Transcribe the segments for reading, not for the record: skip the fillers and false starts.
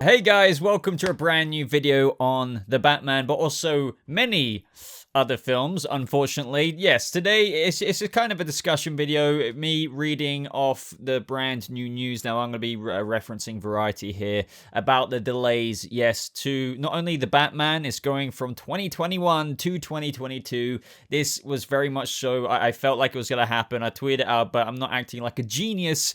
Hey guys, welcome to a brand new video on The Batman, but also many other films, unfortunately. Yes, today it's a kind of a discussion video, me reading off the brand new news. Now I'm going to be referencing Variety here about the delays, yes, to not only The Batman, it's going from 2021 to 2022. This was very much so, I felt like it was going to happen. I tweeted it out, but I'm not acting like a genius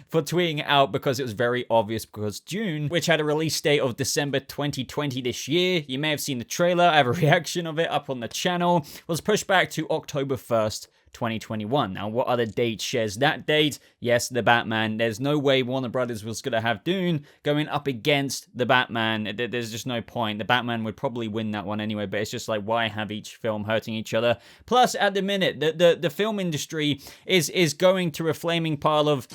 for tweeting it out because it was very obvious, because Dune, which had a release date of December 2020 this year, you may have seen the trailer, I have a reaction of it up on the channel, was pushed back to October 1st, 2021. Now, what other date shares that date? Yes, The Batman. There's no way Warner Brothers was going to have Dune going up against The Batman. There's just no point. The Batman would probably win that one anyway, but it's just like, why have each film hurting each other? Plus, at the minute, the film industry is going through a flaming pile of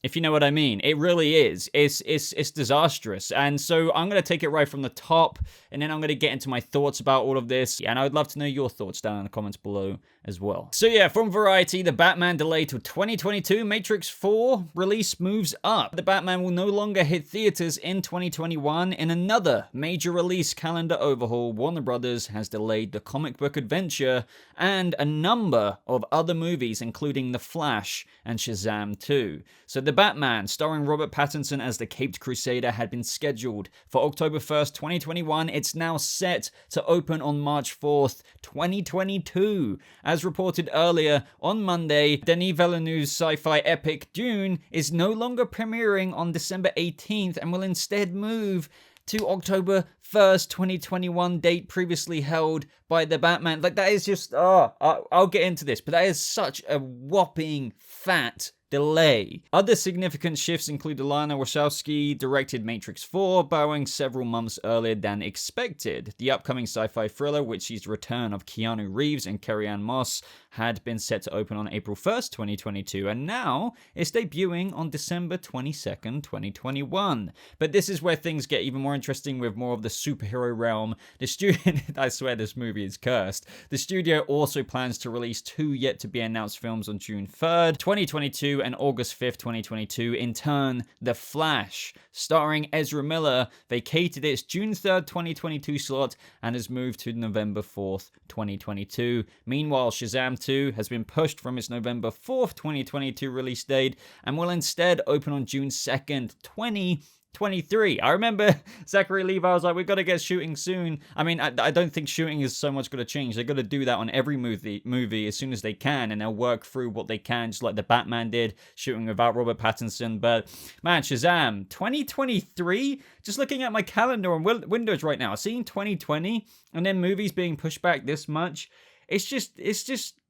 if you know what I mean. It really is. It's disastrous. And so I'm going to take it right from the top, and then I'm going to get into my thoughts about all of this. And I would love to know your thoughts down in the comments below as well. So yeah, from Variety, The Batman delayed to 2022, Matrix 4 release moves up. The Batman will no longer hit theaters in 2021. In another major release calendar overhaul, Warner Brothers has delayed the comic book adventure and a number of other movies, including The Flash and Shazam 2. So The Batman, starring Robert Pattinson as the Caped Crusader, had been scheduled for October 1st, 2021. It's now set to open on March 4th, 2022. As reported earlier, on Monday, Denis Villeneuve's sci-fi epic Dune is no longer premiering on December 18th and will instead move to October 1st, 2021, date previously held by The Batman. Like, that is just, I'll get into this, but that is such a whopping fat delay. Other significant shifts include Lana Wachowski directed Matrix 4, bowing several months earlier than expected. The upcoming sci-fi thriller, which sees the return of Keanu Reeves and Carrie-Anne Moss, had been set to open on April 1st, 2022, and now it's debuting on December 22nd, 2021. But this is where things get even more interesting with more of the superhero realm. The studio, I swear this movie is cursed. The studio also plans to release two yet to be announced films on June 3rd, 2022 and August 5th, 2022. In turn, The Flash, starring Ezra Miller, vacated its June 3rd, 2022 slot and has moved to November 4th, 2022. Meanwhile, Shazam 2 has been pushed from its November 4th, 2022 release date and will instead open on June 2nd, 2023. I remember Zachary Levi was like, we've got to get shooting soon. I mean, I don't think shooting is so much going to change. They're going to do that on every movie as soon as they can, and they'll work through what they can, just like The Batman did, shooting without Robert Pattinson. But man, Shazam 2023, just looking at my calendar on Windows right now, seeing 2020 and then movies being pushed back this much, it's just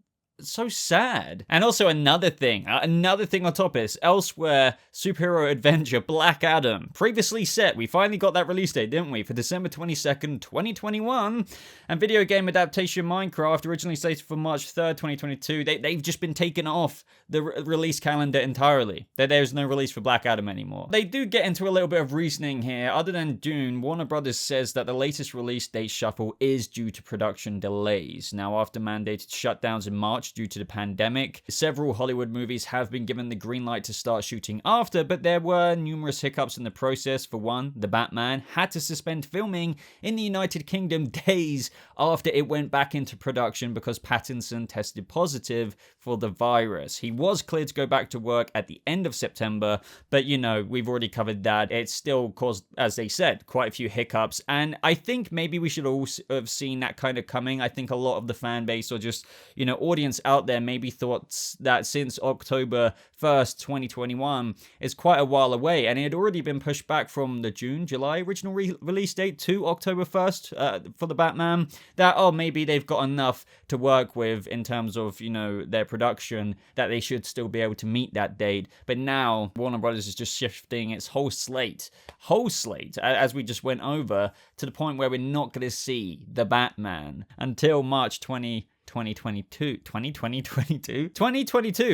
so sad. And also another thing on top of this, elsewhere superhero adventure Black Adam, previously set, we finally got that release date, didn't we, for December 22nd, 2021. And video game adaptation Minecraft, originally slated for March 3rd, 2022, they've just been taken off the release calendar entirely. There's no release for Black Adam anymore. They do get into a little bit of reasoning here. Other than Dune, Warner Brothers says that the latest release date shuffle is due to production delays. Now, after mandated shutdowns in March due to the pandemic, several Hollywood movies have been given the green light to start shooting after, but there were numerous hiccups in the process. For one, The Batman had to suspend filming in the United Kingdom days after it went back into production because Pattinson tested positive for the virus. He was cleared to go back to work at the end of September, but you know, we've already covered that. It still caused, as they said, quite a few hiccups, and I think maybe we should all have seen that kind of coming. I think a lot of the fan base, or just, you know, audience out there maybe thought that since October 1st, 2021 is quite a while away, and it had already been pushed back from the July original release date to October 1st for The Batman, that, oh, maybe they've got enough to work with in terms of, you know, their production, that they should still be able to meet that date. But now Warner Brothers is just shifting its whole slate, as we just went over, to the point where we're not going to see The Batman until March 2022. 2022.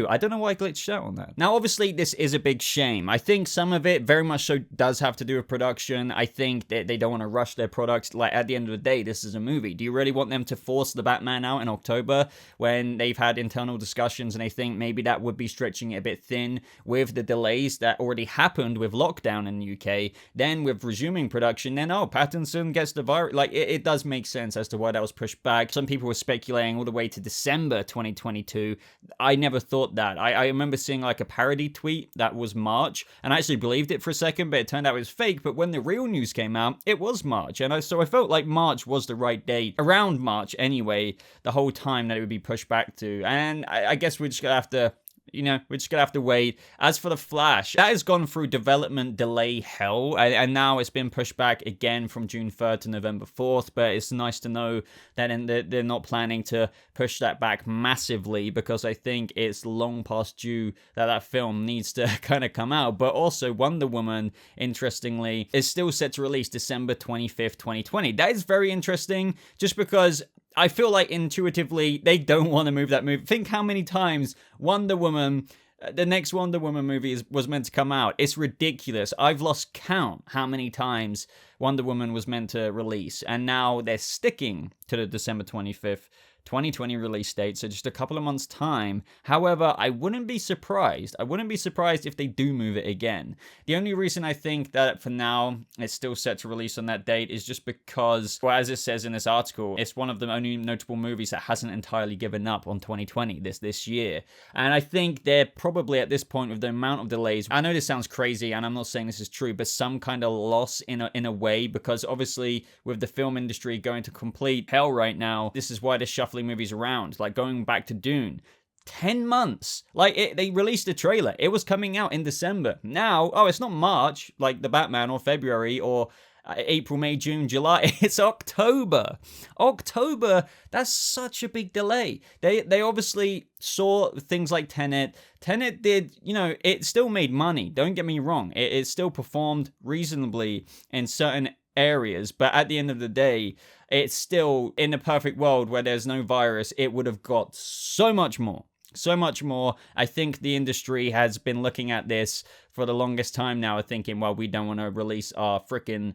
I don't know why I glitched out on that. Now, obviously, this is a big shame. I think some of it very much so does have to do with production. I think that they don't want to rush their products. Like, at the end of the day, this is a movie. Do you really want them to force the Batman out in October when they've had internal discussions and they think maybe that would be stretching it a bit thin with the delays that already happened with lockdown in the UK? Then with resuming production, then, oh, Pattinson gets the virus. Like, it does make sense as to why that was pushed back. Some people were speculating all the way to December 2022. I never thought that. I remember seeing like a parody tweet that was March, and I actually believed it for a second, but it turned out it was fake. But when the real news came out, it was March, and so I felt like March was the right date, around March anyway, the whole time that it would be pushed back to. And I guess we're just gonna have to, we're just gonna have to wait. As for The Flash, that has gone through development delay hell, and now it's been pushed back again from June 3rd to November 4th, but it's nice to know that they're not planning to push that back massively, because I think it's long past due that film needs to kind of come out. But also, Wonder Woman, interestingly, is still set to release December 25th, 2020. That is very interesting, just because I feel like intuitively they don't want to move that movie. Think how many times Wonder Woman, the next Wonder Woman movie was meant to come out. It's ridiculous. I've lost count how many times Wonder Woman was meant to release. And now they're sticking to the December 25th, 2020 release date, so just a couple of months' time. However, I wouldn't be surprised. I wouldn't be surprised if they do move it again. The only reason I think that for now it's still set to release on that date is just because, well, as it says in this article, it's one of the only notable movies that hasn't entirely given up on 2020 this year. And I think they're probably at this point, with the amount of delays, I know this sounds crazy and I'm not saying this is true, but some kind of loss in a way, because obviously with the film industry going to complete hell right now, this is why they're shuffling movies around. Like going back to Dune, 10 months. Like, they released a trailer. It was coming out in December. Now, oh, it's not March, like the Batman, or February, or April, May, June, July. It's October. October, that's such a big delay. They obviously saw things like Tenet. Tenet did, it still made money. Don't get me wrong. It still performed reasonably in certain areas, but at the end of the day, it's still, in a perfect world where there's no virus, it would have got so much more. So much more. I think the industry has been looking at this for the longest time now, thinking, well, we don't want to release our freaking,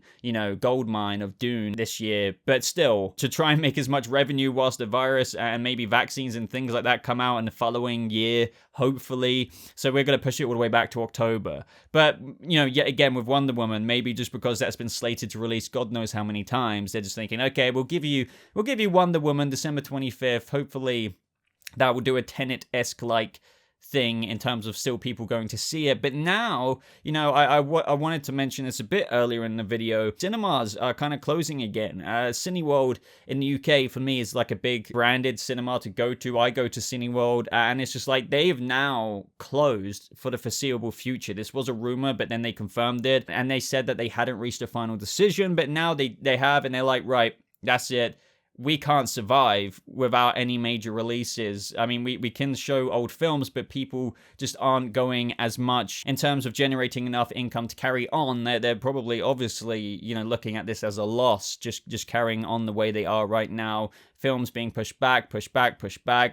gold mine of Dune this year. But still, to try and make as much revenue whilst the virus and maybe vaccines and things like that come out in the following year, hopefully. So we're going to push it all the way back to October. But, yet again with Wonder Woman, maybe just because that's been slated to release God knows how many times, they're just thinking, okay, we'll give you Wonder Woman December 25th. Hopefully that will do a Tenet-esque like thing in terms of still people going to see it. But now, I wanted to mention this a bit earlier in the video. Cinemas are kind of closing again. Cineworld in the UK, for me, is like a big branded cinema to go to. I go to Cineworld, and it's just like they have now closed for the foreseeable future. This was a rumor, but then they confirmed it, and they said that they hadn't reached a final decision, but now they have, and they're like, right, that's it. We can't survive without any major releases. I mean, we can show old films, but people just aren't going as much in terms of generating enough income to carry on. They're probably, obviously, looking at this as a loss, just carrying on the way they are right now. Films being pushed back.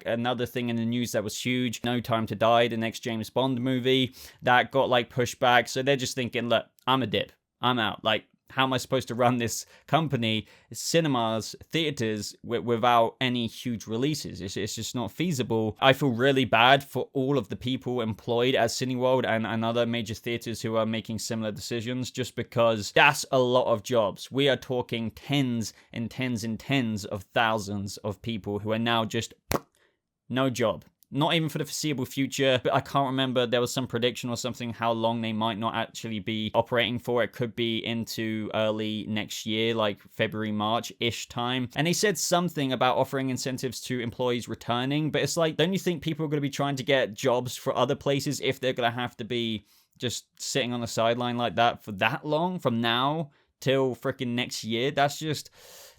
Another thing in the news that was huge, No Time to Die, the next James Bond movie, that got pushed back. So they're just thinking, look, I'm a dip. I'm out. How am I supposed to run this company, cinemas, theaters, without any huge releases? It's just not feasible. I feel really bad for all of the people employed at Cineworld and other major theaters who are making similar decisions, just because that's a lot of jobs. We are talking tens and tens and tens of thousands of people who are now just no job. Not even for the foreseeable future, but I can't remember, there was some prediction or something how long they might not actually be operating for. It could be into early next year, like February, March-ish time. And they said something about offering incentives to employees returning, but it's like, don't you think people are going to be trying to get jobs for other places if they're going to have to be just sitting on the sideline like that for that long, from now till freaking next year?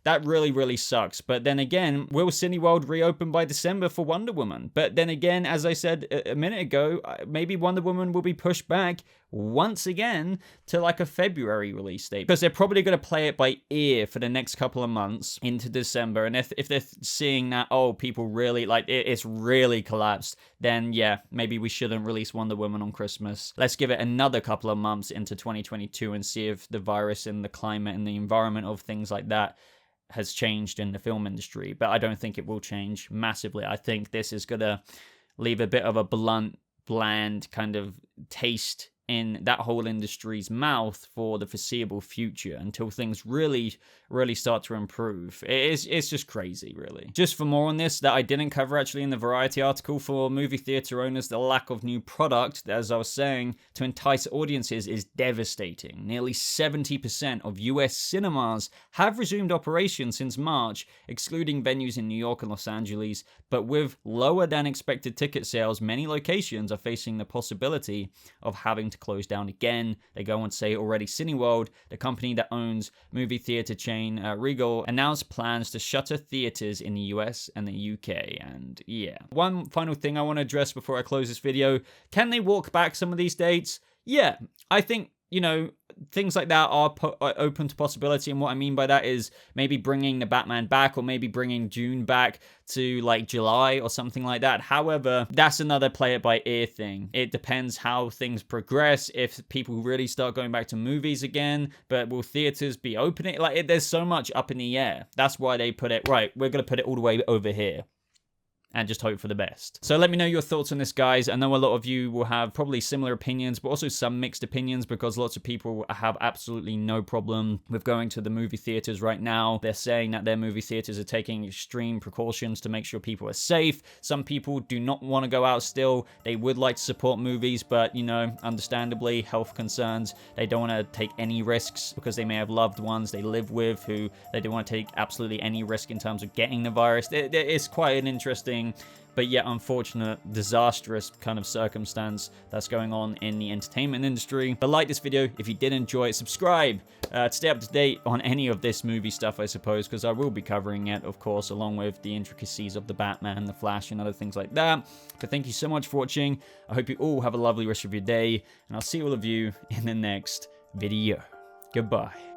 that really, really sucks. But then again, will Cineworld reopen by December for Wonder Woman? But then again, as I said a minute ago, maybe Wonder Woman will be pushed back once again to like a February release date, because they're probably going to play it by ear for the next couple of months into December. And if they're seeing that, oh, people really like it's really collapsed, then yeah, maybe we shouldn't release Wonder Woman on Christmas. Let's give it another couple of months into 2022 and see if the virus and the climate and the environment of things like that has changed in the film industry. But I don't think it will change massively. I think this is gonna leave a bit of a bland kind of taste in that whole industry's mouth for the foreseeable future until things really start to improve. It's just crazy, really. Just for more on this that I didn't cover actually in the Variety article, for movie theater owners, the lack of new product, as I was saying, to entice audiences is devastating. Nearly 70% of US cinemas have resumed operations since March, excluding venues in New York and Los Angeles, but with lower than expected ticket sales, many locations are facing the possibility of having to close down again. They go on to say already Cineworld, the company that owns movie theater chain Regal, announced plans to shutter theaters in the US and the UK. And yeah, one final thing I want to address before I close this video: can they walk back some of these dates? Yeah, I think, you know, things like that are open to possibility. And what I mean by that is maybe bringing the Batman back, or maybe bringing Dune back to like July or something like that. However, that's another play it by ear thing. It depends how things progress, if people really start going back to movies again. But will theaters be opening? Like, there's so much up in the air. That's why they put it, right, we're going to put it all the way over here and just hope for the best. So let me know your thoughts on this, guys. I know a lot of you will have probably similar opinions, but also some mixed opinions, because lots of people have absolutely no problem with going to the movie theaters right now. They're saying that their movie theaters are taking extreme precautions to make sure people are safe. Some people do not want to go out still. They would like to support movies, but, you know, understandably, health concerns. They don't want to take any risks because they may have loved ones they live with who they don't want to take absolutely any risk in terms of getting the virus. It's quite an interesting but yet unfortunate, disastrous kind of circumstance that's going on in the entertainment industry. But like this video if you did enjoy it, subscribe to stay up to date on any of this movie stuff, I suppose, because I will be covering it, of course, along with the intricacies of the Batman, the Flash, and other things like that. But thank you so much for watching. I hope you all have a lovely rest of your day, and I'll see all of you in the next video. Goodbye.